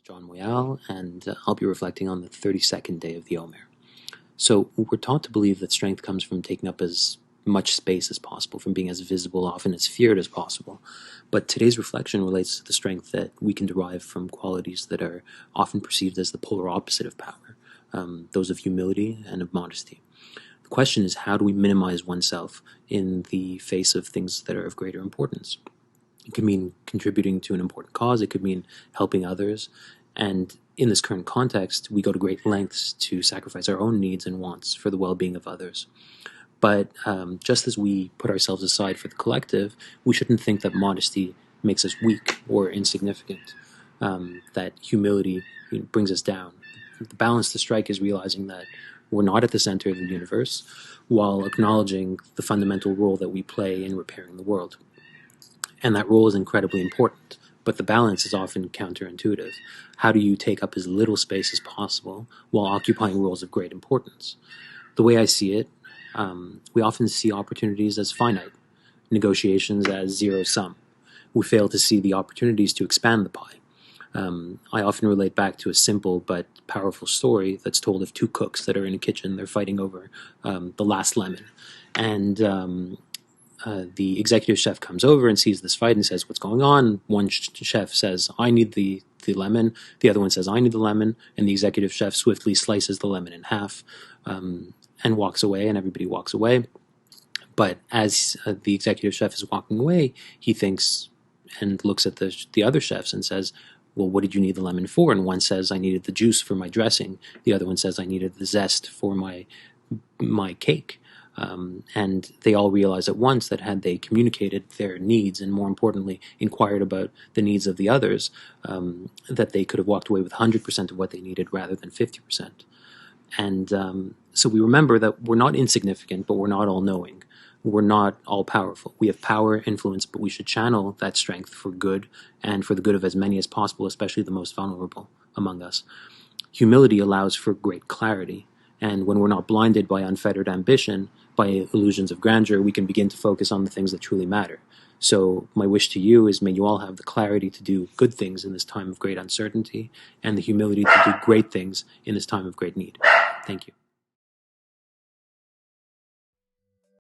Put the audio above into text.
John Moyal, and I'll be reflecting on the 32nd day of the Haomer. So we're taught to believe that strength comes from taking up as much space as possible, from being as visible, often as feared as possible. But today's reflection relates to the strength that we can derive from qualities that are often perceived as the polar opposite of power, those of humility and of modesty. The question is, how do we minimize oneself in the face of things that are of greater importance? It could mean contributing to an important cause. It could mean helping others. And in this current context, we go to great lengths to sacrifice our own needs and wants for the well-being of others. But just as we put ourselves aside for the collective, we shouldn't think that modesty makes us weak or insignificant, that humility brings us down. The balance to strike is realizing that we're not at the center of the universe, while acknowledging the fundamental role that we play in repairing the world. And that role is incredibly important, but the balance is often counterintuitive. How do you take up as little space as possible while occupying roles of great importance? The way I see it, we often see opportunities as finite, negotiations as zero-sum. We fail to see the opportunities to expand the pie. I often relate back to a simple but powerful story that's told of two cooks that are in a kitchen. They're fighting over the last lemon. And the executive chef comes over and sees this fight and says, "What's going on?" One chef says, "I need the lemon." The other one says, "I need the lemon." And the executive chef swiftly slices the lemon in half and walks away, and everybody walks away. But as the executive chef is walking away, he thinks and looks at the other chefs and says, "Well, what did you need the lemon for?" And one says, "I needed the juice for my dressing." The other one says, "I needed the zest for my cake." And they all realize at once that had they communicated their needs and, more importantly, inquired about the needs of the others, that they could have walked away with 100% of what they needed rather than 50%. And so we remember that we're not insignificant, but we're not all-knowing. We're not all-powerful. We have power, influence, but we should channel that strength for good and for the good of as many as possible, especially the most vulnerable among us. Humility allows for great clarity. And when we're not blinded by unfettered ambition, by illusions of grandeur, we can begin to focus on the things that truly matter. So my wish to you is, may you all have the clarity to do good things in this time of great uncertainty, and the humility to do great things in this time of great need. Thank you.